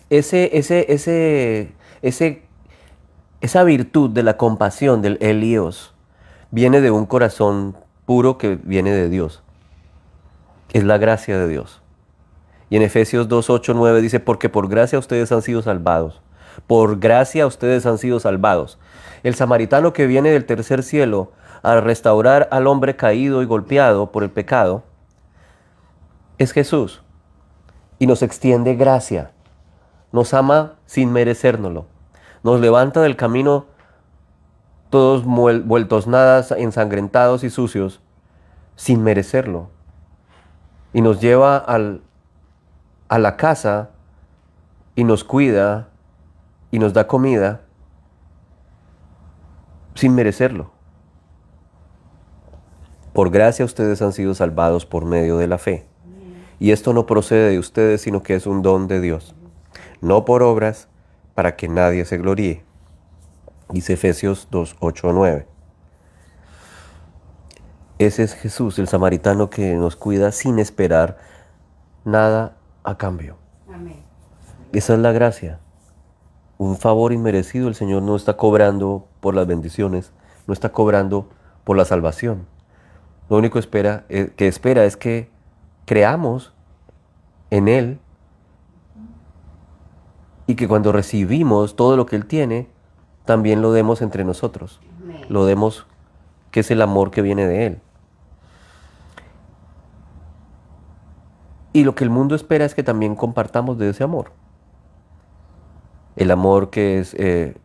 esa virtud de la compasión, del Elios, viene de un corazón puro que viene de Dios? Es la gracia de Dios. Y en Efesios 2:8-9 dice, porque por gracia ustedes han sido salvados. Por gracia ustedes han sido salvados. El samaritano que viene del tercer cielo a restaurar al hombre caído y golpeado por el pecado es Jesús. Y nos extiende gracia. Nos ama sin merecérnoslo. Nos levanta del camino todos vueltos nada, ensangrentados y sucios, sin merecerlo. Y nos lleva a la casa y nos cuida y nos da comida sin merecerlo. Por gracia ustedes han sido salvados por medio de la fe. Y esto no procede de ustedes, sino que es un don de Dios. No por obras, para que nadie se gloríe. Dice Efesios 2:8-9. Ese es Jesús, el samaritano que nos cuida sin esperar nada a cambio. Amén. Esa es la gracia. Un favor inmerecido. El Señor no está cobrando por las bendiciones, no está cobrando por la salvación. Lo único que espera es que creamos en Él y que cuando recibimos todo lo que Él tiene, también lo demos entre nosotros. Amén. Lo demos, que es el amor que viene de Él. Y lo que el mundo espera es que también compartamos de ese amor. El amor que es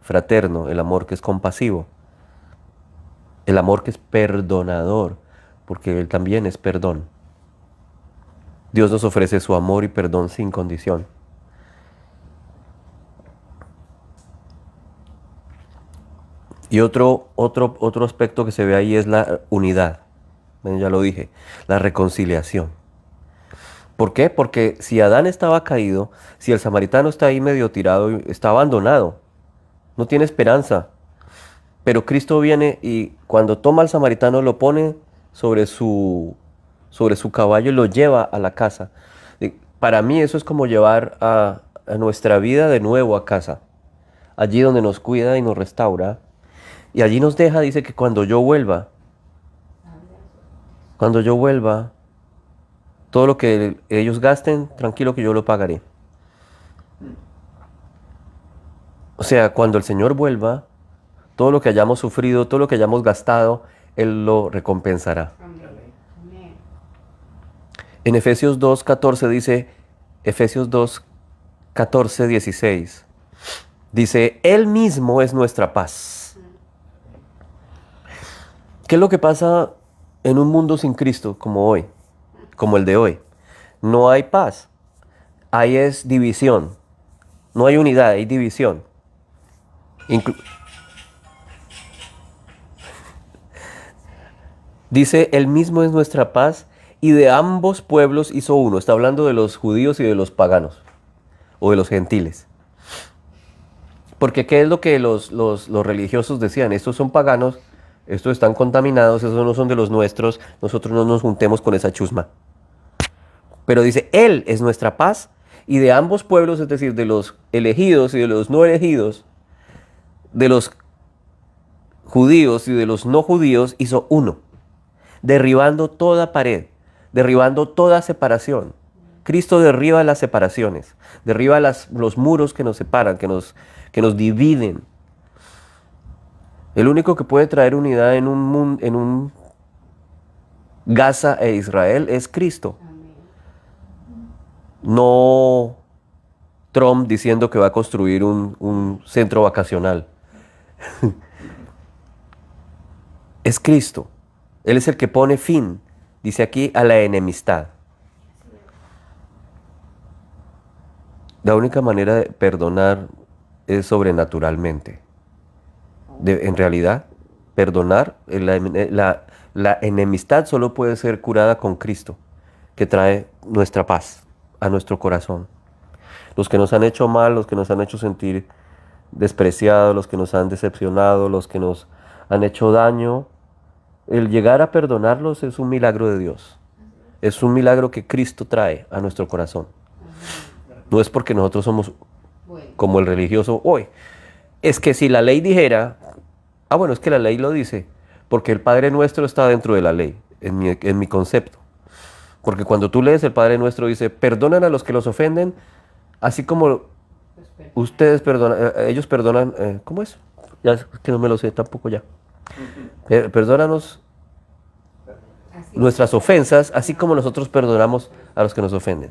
fraterno, el amor que es compasivo, el amor que es perdonador, porque Él también es perdón. Dios nos ofrece su amor y perdón sin condición. Y otro aspecto que se ve ahí es la unidad. Bueno, ya lo dije, la reconciliación. ¿Por qué? Porque si Adán estaba caído, si el samaritano está ahí medio tirado, está abandonado, no tiene esperanza. Pero Cristo viene y cuando toma al samaritano lo pone sobre su caballo y lo lleva a la casa. Y para mí eso es como llevar a nuestra vida de nuevo a casa. Allí donde nos cuida y nos restaura. Y allí nos deja, dice que cuando yo vuelva, todo lo que ellos gasten, tranquilo que yo lo pagaré. O sea, cuando el Señor vuelva, todo lo que hayamos sufrido, todo lo que hayamos gastado, Él lo recompensará. Amén. Amén. En Efesios 2:14 dice, Efesios 2:14-16, dice, Él mismo es nuestra paz. ¿Qué es lo que pasa en un mundo sin Cristo como hoy, como el de hoy? No hay paz, ahí es división, no hay unidad, hay división. Dice, Él mismo es nuestra paz y de ambos pueblos hizo uno. Está hablando de los judíos y de los paganos o de los gentiles. Porque ¿qué es lo que los religiosos decían? Estos son paganos, estos están contaminados, esos no son de los nuestros, nosotros no nos juntemos con esa chusma. Pero dice, Él es nuestra paz y de ambos pueblos, es decir, de los elegidos y de los no elegidos, de los judíos y de los no judíos, hizo uno, derribando toda pared, derribando toda separación. Cristo derriba las separaciones, derriba los muros que nos separan, que nos dividen. El único que puede traer unidad en un Gaza e Israel es Cristo. No Trump diciendo que va a construir un centro vacacional. Es Cristo. Él es el que pone fin, dice aquí, a la enemistad. La única manera de perdonar es sobrenaturalmente. En realidad, perdonar, la enemistad solo puede ser curada con Cristo, que trae nuestra paz a nuestro corazón. los que nos han hecho mal, los que nos han hecho sentir despreciados, los que nos han decepcionado, los que nos han hecho daño. El llegar a perdonarlos es un milagro de Dios. Es un milagro que Cristo trae a nuestro corazón. No es porque nosotros somos como el religioso hoy. Es que si la ley dijera, bueno, es que la ley lo dice, porque el Padre Nuestro está dentro de la ley, en mi concepto. Porque cuando tú lees el Padre Nuestro dice, perdonan a los que los ofenden, así como ustedes perdonan, ellos perdonan, ¿cómo es? Ya es que no me lo sé tampoco ya. Perdónanos nuestras ofensas, así como nosotros perdonamos a los que nos ofenden.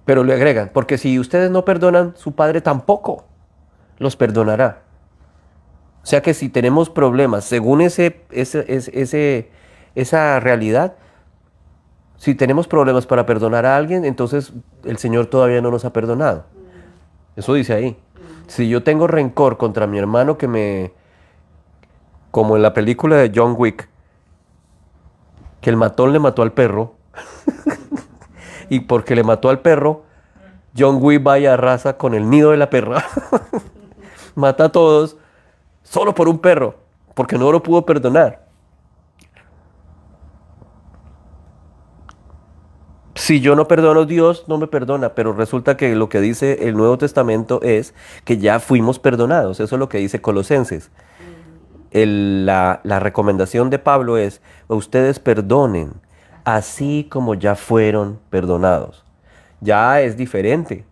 Pero le agregan, porque si ustedes no perdonan, su Padre tampoco los perdonará. O sea que si tenemos problemas, según esa realidad, si tenemos problemas para perdonar a alguien, entonces el Señor todavía no nos ha perdonado. Eso dice ahí. Si yo tengo rencor contra mi hermano como en la película de John Wick, que el matón le mató al perro, y porque le mató al perro, John Wick va y arrasa con el nido de la perra, mata a todos, solo por un perro, porque no lo pudo perdonar. Si yo no perdono, Dios no me perdona, pero resulta que lo que dice el Nuevo Testamento es que ya fuimos perdonados. Eso es lo que dice Colosenses. La recomendación de Pablo es, ustedes perdonen, así como ya fueron perdonados. Ya es diferente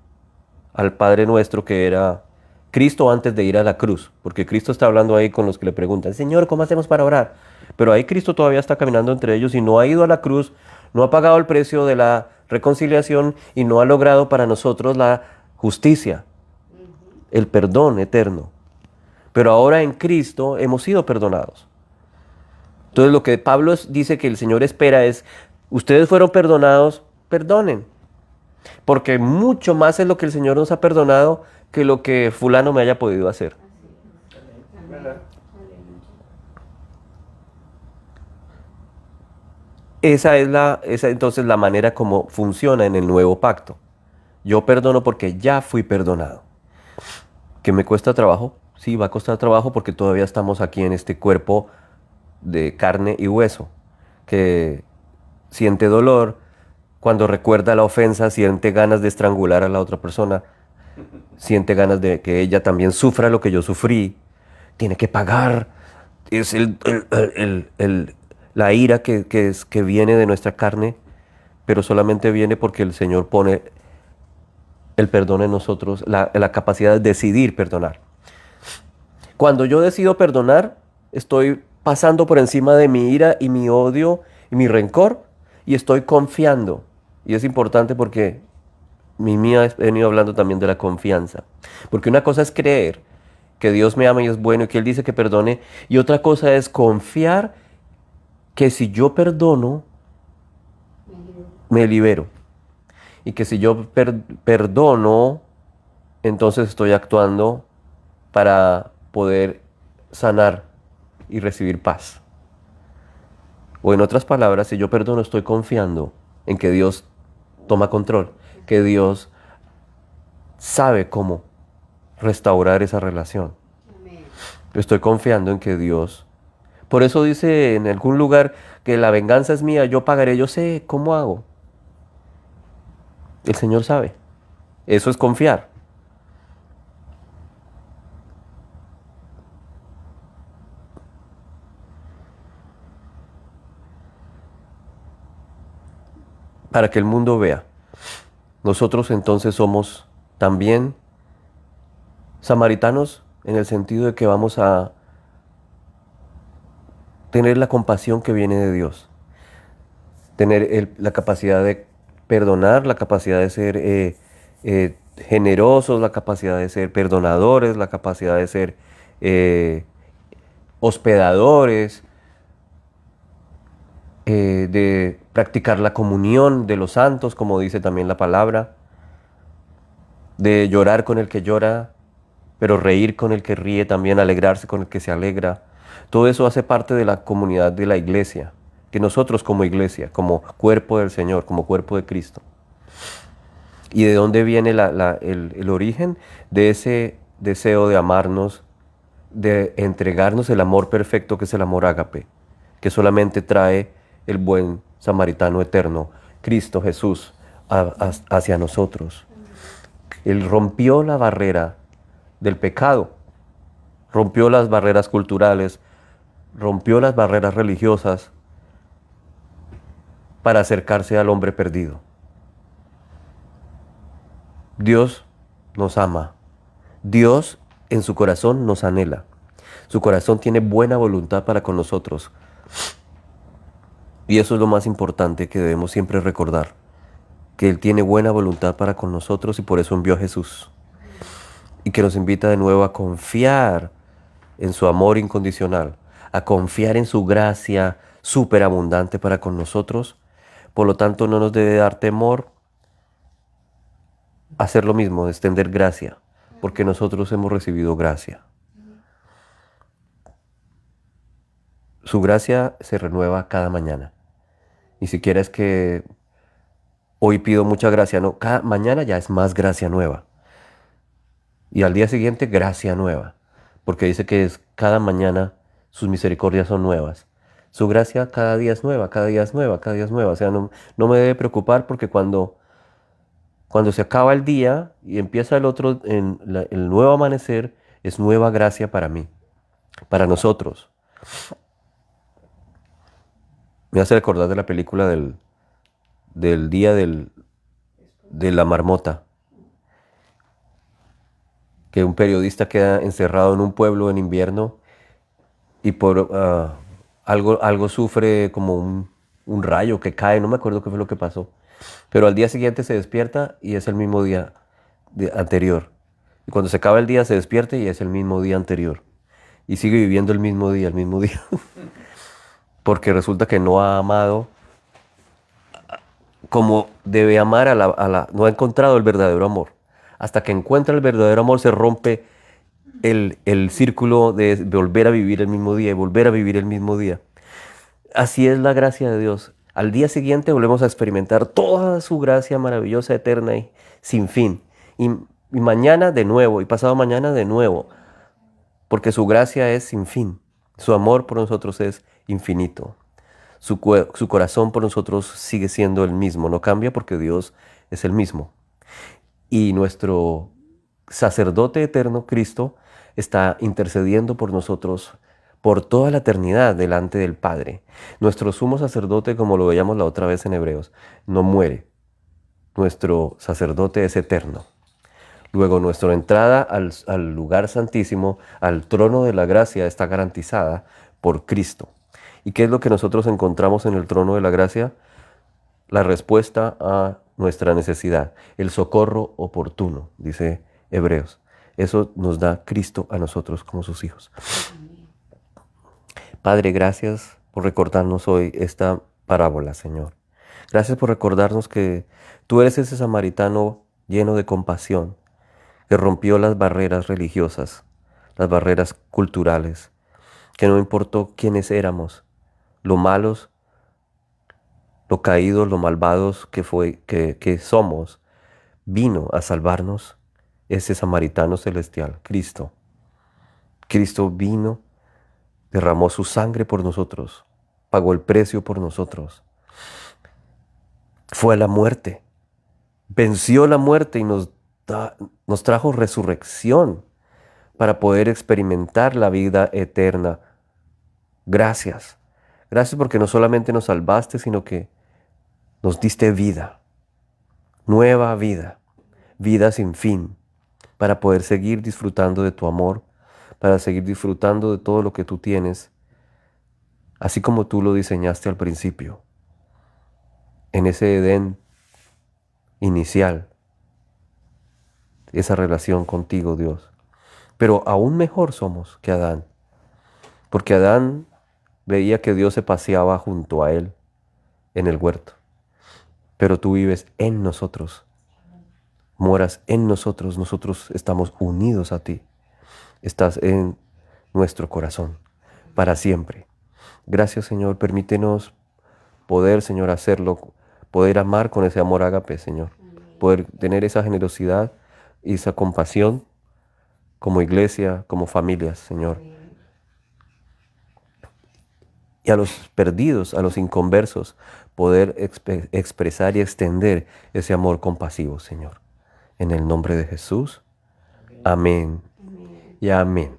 al Padre Nuestro que era Cristo antes de ir a la cruz, porque Cristo está hablando ahí con los que le preguntan, Señor, ¿cómo hacemos para orar? Pero ahí Cristo todavía está caminando entre ellos y no ha ido a la cruz, no ha pagado el precio de la reconciliación y no ha logrado para nosotros la justicia, el perdón eterno. Pero ahora en Cristo hemos sido perdonados. Entonces lo que Pablo dice que el Señor espera es, ustedes fueron perdonados, perdonen. Porque mucho más es lo que el Señor nos ha perdonado que lo que fulano me haya podido hacer. Esa es entonces la manera como funciona en el nuevo pacto. Yo perdono porque ya fui perdonado. ¿Que me cuesta trabajo? Sí, va a costar trabajo porque todavía estamos aquí en este cuerpo de carne y hueso, que siente dolor, cuando recuerda la ofensa, siente ganas de estrangular a la otra persona, siente ganas de que ella también sufra lo que yo sufrí, tiene que pagar, es la ira que viene de nuestra carne, pero solamente viene porque el Señor pone el perdón en nosotros, la capacidad de decidir perdonar. Cuando yo decido perdonar, estoy pasando por encima de mi ira y mi odio y mi rencor y estoy confiando. Y es importante porque Mimi ha venido hablando también de la confianza. Porque una cosa es creer que Dios me ama y es bueno y que Él dice que perdone. Y otra cosa es confiar que si yo perdono, me libero. Y que si yo perdono, entonces estoy actuando para poder sanar y recibir paz. O en otras palabras, si yo perdono, estoy confiando en que Dios toma control, que Dios sabe cómo restaurar esa relación. Amén. Estoy confiando en que Dios... Por eso dice en algún lugar que la venganza es mía, yo pagaré, yo sé cómo hago. El Señor sabe. Eso es confiar. Para que el mundo vea. Nosotros entonces somos también samaritanos en el sentido de que vamos a tener la compasión que viene de Dios. Tener la capacidad de perdonar, la capacidad de ser generosos, la capacidad de ser perdonadores, la capacidad de ser hospedadores, de practicar la comunión de los santos, como dice también la palabra, de llorar con el que llora, pero reír con el que ríe, también alegrarse con el que se alegra. Todo eso hace parte de la comunidad de la iglesia, que nosotros como iglesia, como cuerpo del Señor, como cuerpo de Cristo. ¿Y de dónde viene el origen de ese deseo de amarnos, de entregarnos el amor perfecto que es el amor ágape, que solamente trae el buen samaritano eterno, Cristo Jesús, hacia nosotros? Él rompió la barrera del pecado, rompió las barreras culturales, rompió las barreras religiosas para acercarse al hombre perdido. Dios nos ama. Dios en su corazón nos anhela. Su corazón tiene buena voluntad para con nosotros. Y eso es lo más importante que debemos siempre recordar, que Él tiene buena voluntad para con nosotros y por eso envió a Jesús. Y que nos invita de nuevo a confiar en su amor incondicional, a confiar en su gracia superabundante para con nosotros. Por lo tanto, no nos debe dar temor hacer lo mismo, extender gracia, porque nosotros hemos recibido gracia. Su gracia se renueva cada mañana. Ni siquiera es que hoy pido mucha gracia, no, cada mañana ya es más gracia nueva. Y al día siguiente gracia nueva, porque dice que es cada mañana sus misericordias son nuevas. Su gracia cada día es nueva, cada día es nueva, cada día es nueva. O sea, no me debe preocupar porque cuando se acaba el día y empieza el otro, el nuevo amanecer, es nueva gracia para mí, para nosotros. Me hace recordar de la película del día de la marmota, que un periodista queda encerrado en un pueblo en invierno y por algo sufre como un rayo que cae, no me acuerdo qué fue lo que pasó, pero al día siguiente se despierta y es el mismo día anterior. Y cuando se acaba el día se despierta y es el mismo día anterior. Y sigue viviendo el mismo día, porque resulta que no ha amado como debe amar no ha encontrado el verdadero amor. Hasta que encuentra el verdadero amor se rompe el círculo de volver a vivir el mismo día y volver a vivir el mismo día. Así es la gracia de Dios. Al día siguiente volvemos a experimentar toda su gracia maravillosa, eterna y sin fin. Y mañana de nuevo, y pasado mañana de nuevo, porque su gracia es sin fin. Su amor por nosotros es infinito. Su corazón por nosotros sigue siendo el mismo, no cambia porque Dios es el mismo. Y nuestro sacerdote eterno, Cristo, está intercediendo por nosotros por toda la eternidad delante del Padre. Nuestro sumo sacerdote, como lo veíamos la otra vez en Hebreos, no muere. Nuestro sacerdote es eterno. Luego, nuestra entrada al lugar santísimo, al trono de la gracia, está garantizada por Cristo. ¿Y qué es lo que nosotros encontramos en el trono de la gracia? La respuesta a nuestra necesidad, el socorro oportuno, dice Hebreos. Eso nos da Cristo a nosotros como sus hijos. Padre, gracias por recordarnos hoy esta parábola, Señor. Gracias por recordarnos que tú eres ese samaritano lleno de compasión, que rompió las barreras religiosas, las barreras culturales, que no importó quiénes éramos, lo malos, lo caídos, lo malvados que somos, vino a salvarnos ese samaritano celestial, Cristo. Cristo vino, derramó su sangre por nosotros, pagó el precio por nosotros. Fue a la muerte, venció la muerte y nos trajo resurrección para poder experimentar la vida eterna. Gracias. Gracias porque no solamente nos salvaste, sino que nos diste vida, nueva vida, vida sin fin, para poder seguir disfrutando de tu amor, para seguir disfrutando de todo lo que tú tienes, así como tú lo diseñaste al principio, en ese Edén inicial, esa relación contigo, Dios. Pero aún mejor somos que Adán, porque Adán veía que Dios se paseaba junto a él en el huerto, pero tú vives en nosotros, moras en nosotros, nosotros estamos unidos a ti, estás en nuestro corazón para siempre. Gracias, Señor, permítenos poder, Señor, hacerlo, poder amar con ese amor ágape, Señor, poder tener esa generosidad y esa compasión como iglesia, como familias, Señor. Y a los perdidos, a los inconversos, poder expresar y extender ese amor compasivo, Señor. En el nombre de Jesús. Amén. Y amén.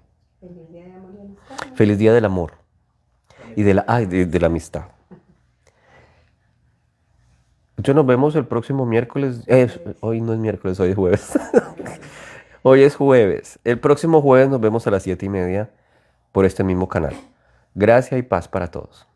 Feliz día del amor y de la amistad. Entonces nos vemos el próximo miércoles. Hoy no es miércoles, hoy es jueves. Hoy es jueves. El próximo jueves nos vemos a las 7:30 por este mismo canal. Gracia y paz para todos.